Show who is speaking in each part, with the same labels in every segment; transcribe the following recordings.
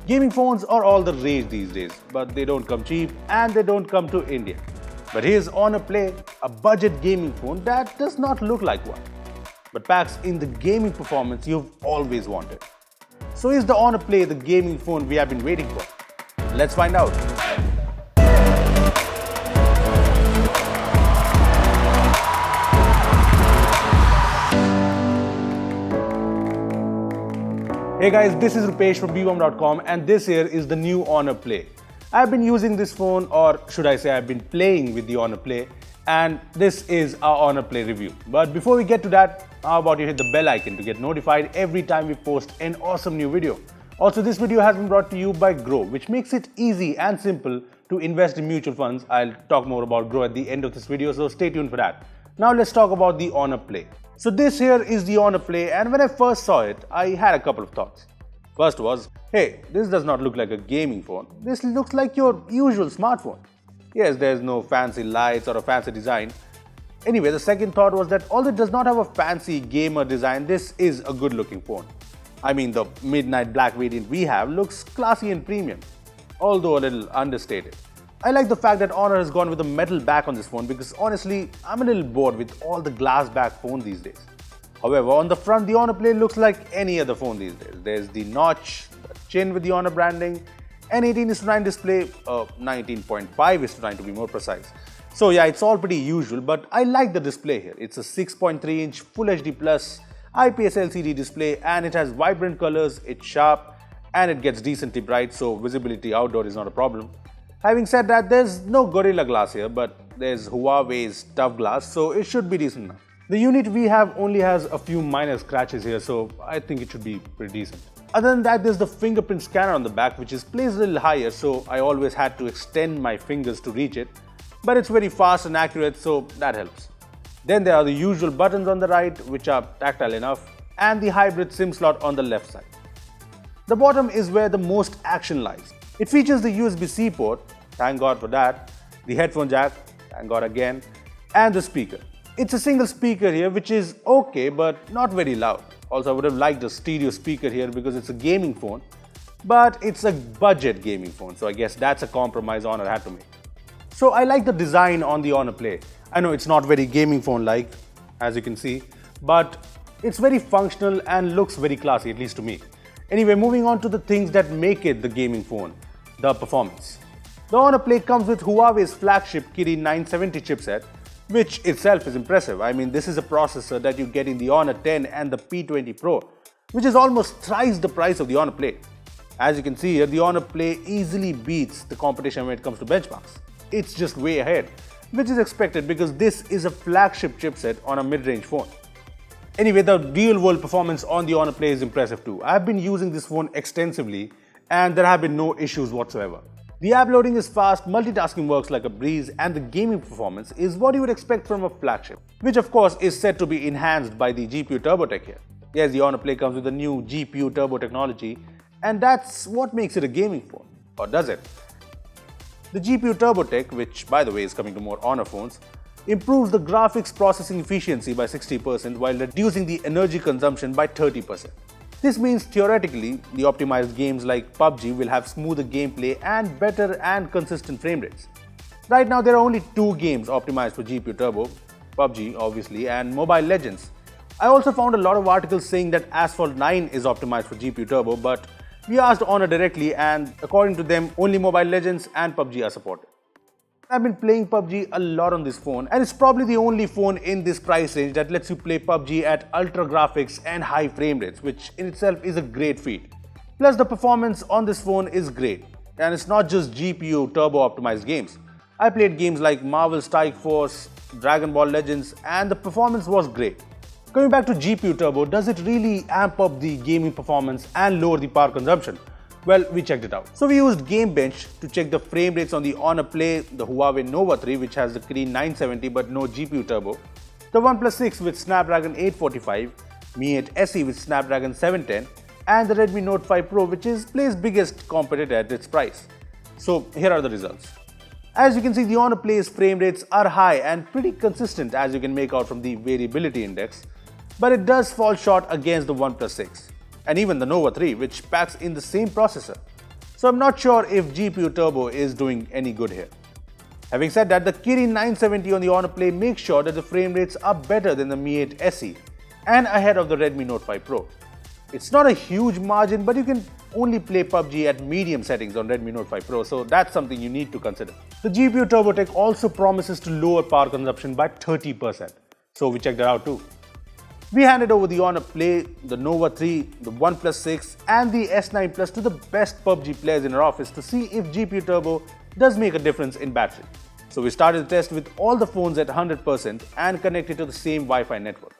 Speaker 1: Gaming phones are all the rage these days, but they don't come cheap and they don't come to India. But here's Honor Play, a budget gaming phone that does not look like one, but packs in the gaming performance you've always wanted. So is the Honor Play the gaming phone we have been waiting for? Let's find out. Hey guys, this is Rupesh from Beebom.com and this here is the new Honor Play. I've been using this phone, or should I say I've been playing with the Honor Play, and this is our Honor Play review. But before we get to that, how about you hit the bell icon to get notified every time we post an awesome new video. Also, this video has been brought to you by Grow, which makes it easy and simple to invest in mutual funds. I'll talk more about Grow at the end of this video, so stay tuned for that. Now let's talk about the Honor Play. So this here is the Honor Play, and when I first saw it, I had a couple of thoughts. First was, hey, this does not look like a gaming phone. This looks like your usual smartphone. Yes, there's no fancy lights or a fancy design. Anyway, the second thought was that although it does not have a fancy gamer design, this is a good looking phone. I mean, the midnight black variant we have looks classy and premium, although a little understated. I like the fact that Honor has gone with a metal back on this phone because honestly, I'm a little bored with all the glass back phones these days. However, on the front, the Honor Play looks like any other phone these days. There's the notch, the chin with the Honor branding, an 18:9 display, 19:5:9 to be more precise. So yeah, it's all pretty usual, but I like the display here. It's a 6.3-inch Full HD Plus IPS LCD display and it has vibrant colors, it's sharp and it gets decently bright, so visibility outdoor is not a problem. Having said that, there's no Gorilla Glass here, but there's Huawei's Tough Glass, so it should be decent enough. The unit we have only has a few minor scratches here, so I think it should be pretty decent. Other than that, there's the fingerprint scanner on the back, which is placed a little higher, so I always had to extend my fingers to reach it. But it's very fast and accurate, so that helps. Then there are the usual buttons on the right, which are tactile enough, and the hybrid SIM slot on the left side. The bottom is where the most action lies. It features the USB-C port, thank God for that, the headphone jack, thank God again, and the speaker. It's a single speaker here, which is okay, but not very loud. Also, I would have liked a stereo speaker here because it's a gaming phone, but it's a budget gaming phone, so I guess that's a compromise Honor had to make. So I like the design on the Honor Play. I know it's not very gaming phone-like, as you can see, but it's very functional and looks very classy, at least to me. Anyway, moving on to the things that make it the gaming phone, the performance. The Honor Play comes with Huawei's flagship Kirin 970 chipset, which itself is impressive. I mean, this is a processor that you get in the Honor 10 and the P20 Pro, which is almost thrice the price of the Honor Play. As you can see here, the Honor Play easily beats the competition when it comes to benchmarks. It's just way ahead, which is expected because this is a flagship chipset on a mid-range phone. Anyway, the real-world performance on the Honor Play is impressive too. I've been using this phone extensively and there have been no issues whatsoever. The app loading is fast, multitasking works like a breeze, and the gaming performance is what you would expect from a flagship, which of course is said to be enhanced by the GPU turbo tech here. Yes, the Honor Play comes with the new GPU turbo technology, and that's what makes it a gaming phone. Or does it? The GPU turbo tech, which by the way is coming to more Honor phones, improves the graphics processing efficiency by 60% while reducing the energy consumption by 30%. This means theoretically, the optimized games like PUBG will have smoother gameplay and better and consistent frame rates. Right now there are only two games optimized for GPU Turbo, PUBG obviously and Mobile Legends. I also found a lot of articles saying that Asphalt 9 is optimized for GPU Turbo, but we asked Honor directly and according to them only Mobile Legends and PUBG are supported. I've been playing PUBG a lot on this phone and it's probably the only phone in this price range that lets you play PUBG at ultra graphics and high frame rates, which in itself is a great feat. Plus the performance on this phone is great and it's not just GPU turbo optimized games. I played games like Marvel Strike Force, Dragon Ball Legends and the performance was great. Coming back to GPU Turbo, does it really amp up the gaming performance and lower the power consumption? Well, we checked it out. So we used GameBench to check the frame rates on the Honor Play, the Huawei Nova 3 which has the Kirin 970 but no GPU Turbo, the OnePlus 6 with Snapdragon 845, Mi 8 SE with Snapdragon 710 and the Redmi Note 5 Pro which is Play's biggest competitor at its price. So here are the results. As you can see, the Honor Play's frame rates are high and pretty consistent as you can make out from the variability index, but it does fall short against the OnePlus 6 and even the Nova 3 which packs in the same processor. So I'm not sure if GPU Turbo is doing any good here. Having said that, the Kirin 970 on the Honor Play makes sure that the frame rates are better than the Mi 8 SE and ahead of the Redmi Note 5 Pro. It's not a huge margin, but you can only play PUBG at medium settings on Redmi Note 5 Pro, so that's something you need to consider. The GPU Turbo Tech also promises to lower power consumption by 30%, so we checked it out too. We handed over the Honor Play, the Nova 3, the OnePlus 6 and the S9 Plus to the best PUBG players in our office to see if GPU Turbo does make a difference in battery. So we started the test with all the phones at 100% and connected to the same Wi-Fi network.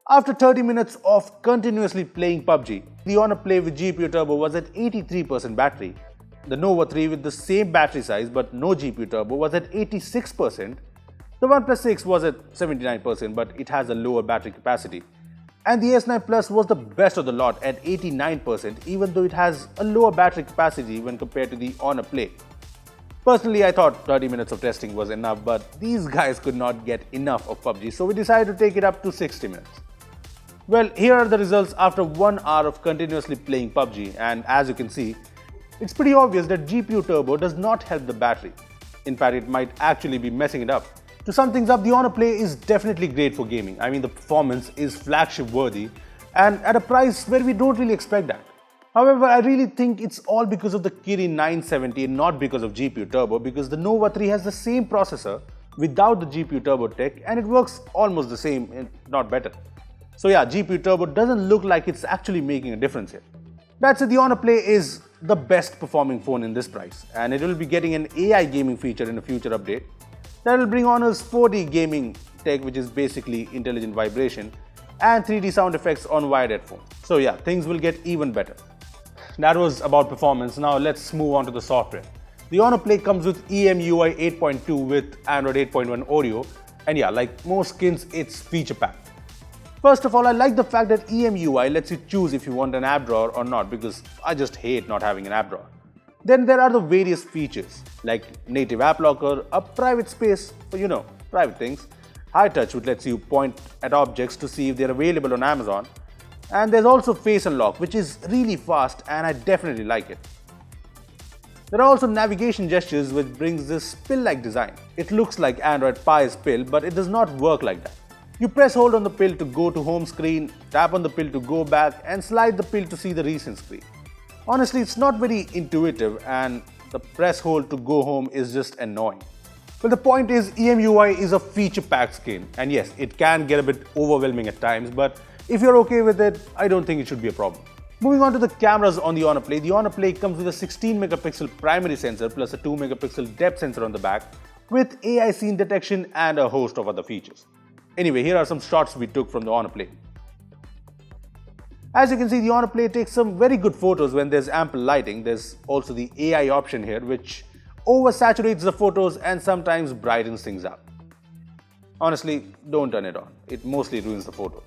Speaker 1: After 30 minutes of continuously playing PUBG, the Honor Play with GPU Turbo was at 83% battery. The Nova 3 with the same battery size but no GPU Turbo was at 86%. The OnePlus 6 was at 79% but it has a lower battery capacity. And the S9 Plus was the best of the lot at 89% even though it has a lower battery capacity when compared to the Honor Play. Personally, I thought 30 minutes of testing was enough, but these guys could not get enough of PUBG, so we decided to take it up to 60 minutes. Well, here are the results after 1 hour of continuously playing PUBG, and as you can see, it's pretty obvious that GPU Turbo does not help the battery. In fact, it might actually be messing it up. To sum things up, the Honor Play is definitely great for gaming. I mean, the performance is flagship worthy and at a price where we don't really expect that. However, I really think it's all because of the Kirin 970 and not because of GPU Turbo, because the Nova 3 has the same processor without the GPU Turbo tech and it works almost the same, if not better. So yeah, GPU Turbo doesn't look like it's actually making a difference here. That's it, the Honor Play is the best performing phone in this price and it will be getting an AI gaming feature in a future update that will bring Honor's 4D gaming tech, which is basically intelligent vibration, and 3D sound effects on wired headphones. So yeah, things will get even better. That was about performance. Now let's move on to the software. The Honor Play comes with EMUI 8.2 with Android 8.1 Oreo, and yeah, like most skins, it's feature packed. First of all, I like the fact that EMUI lets you choose if you want an app drawer or not, because I just hate not having an app drawer. Then there are the various features like native app locker, a private space for private things, high touch which lets you point at objects to see if they're available on Amazon, and there's also face unlock which is really fast and I definitely like it. There are also navigation gestures which brings this pill-like design. It looks like Android Pie's pill, but it does not work like that. You press hold on the pill to go to home screen, tap on the pill to go back and slide the pill to see the recent screen. Honestly, it's not very intuitive and the press hold to go home is just annoying. But the point is, EMUI is a feature-packed skin and yes, it can get a bit overwhelming at times, but if you're okay with it, I don't think it should be a problem. Moving on to the cameras on the Honor Play, the Honor Play comes with a 16 megapixel primary sensor plus a 2 megapixel depth sensor on the back with AI scene detection and a host of other features. Anyway, here are some shots we took from the Honor Play. As you can see, the Honor Play takes some very good photos when there's ample lighting. There's also the AI option here which oversaturates the photos and sometimes brightens things up. Honestly, don't turn it on. It mostly ruins the photo.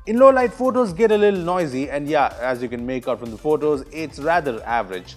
Speaker 1: In low light, photos get a little noisy and yeah, as you can make out from the photos, it's rather average.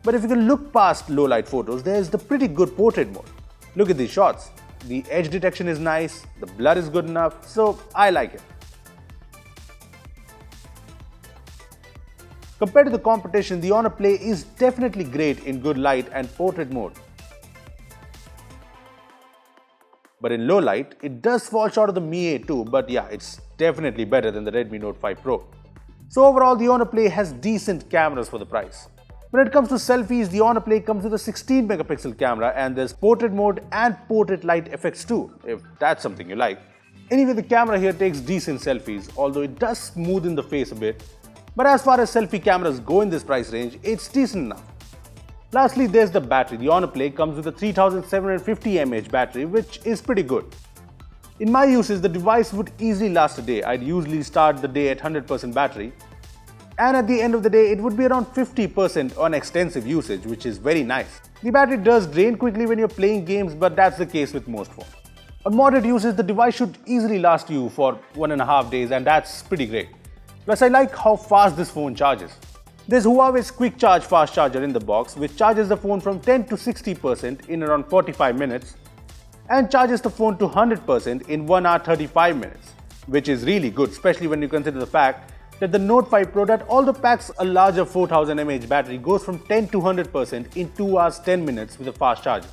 Speaker 1: But if you can look past low light photos, there's the pretty good portrait mode. Look at these shots. The edge detection is nice, the blur is good enough, so I like it. Compared to the competition, the Honor Play is definitely great in good light and portrait mode. But in low light, it does fall short of the Mi 8 too, but yeah, it's definitely better than the Redmi Note 5 Pro. So overall, the Honor Play has decent cameras for the price. When it comes to selfies, the Honor Play comes with a 16 megapixel camera and there's portrait mode and portrait light effects too, if that's something you like. Anyway, the camera here takes decent selfies, although it does smoothen the face a bit. But as far as selfie cameras go in this price range, it's decent enough. Lastly, there's the battery. The Honor Play comes with a 3750 mAh battery, which is pretty good. In my uses, the device would easily last a day. I'd usually start the day at 100% battery. And at the end of the day, it would be around 50% on extensive usage, which is very nice. The battery does drain quickly when you're playing games, but that's the case with most phones. On moderate uses, the device should easily last you for 1.5 days, and that's pretty great. Plus, I like how fast this phone charges. There's Huawei's Quick Charge fast charger in the box, which charges the phone from 10 to 60% in around 45 minutes and charges the phone to 100% in 1 hour 35 minutes. which is really good, especially when you consider the fact that the Note 5 Pro, that although packs a larger 4000 mAh battery, goes from 10 to 100% in 2 hours 10 minutes with a fast charger.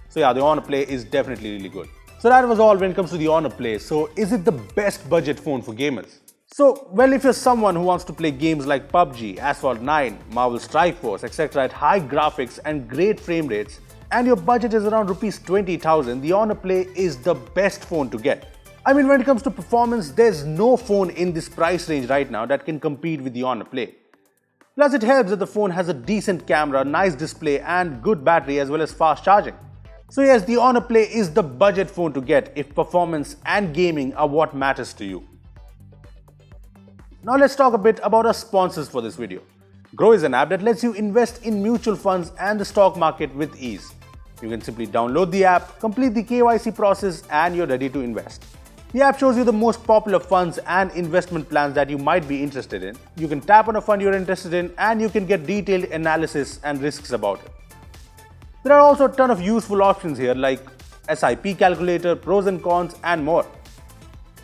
Speaker 1: So yeah, the Honor Play is definitely really good. So that was all when it comes to the Honor Play. So is it the best budget phone for gamers? So, well, if you're someone who wants to play games like PUBG, Asphalt 9, Marvel Strike Force, etc. at high graphics and great frame rates, and your budget is around Rs 20,000, the Honor Play is the best phone to get. I mean, when it comes to performance, there's no phone in this price range right now that can compete with the Honor Play. Plus, it helps that the phone has a decent camera, nice display and good battery as well as fast charging. So yes, the Honor Play is the budget phone to get if performance and gaming are what matters to you. Now let's talk a bit about our sponsors for this video. Grow is an app that lets you invest in mutual funds and the stock market with ease. You can simply download the app, complete the KYC process and you're ready to invest. The app shows you the most popular funds and investment plans that you might be interested in. You can tap on a fund you're interested in and you can get detailed analysis and risks about it. There are also a ton of useful options here like SIP calculator, pros and cons and more.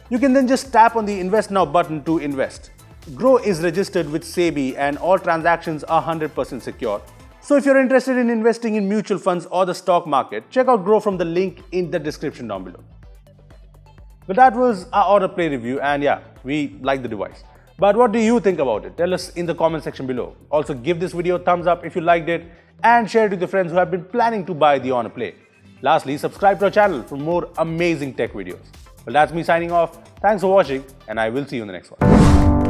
Speaker 1: You can then just tap on the Invest Now button to invest. Grow is registered with SEBI and all transactions are 100% secure. So if you're interested in investing in mutual funds or the stock market, check out Grow from the link in the description down below. But that was our Honor Play review and yeah, we like the device. But what do you think about it? Tell us in the comment section below. Also give this video a thumbs up if you liked it and share it with your friends who have been planning to buy the Honor Play. Lastly, subscribe to our channel for more amazing tech videos. Well, that's me signing off. Thanks for watching and I will see you in the next one.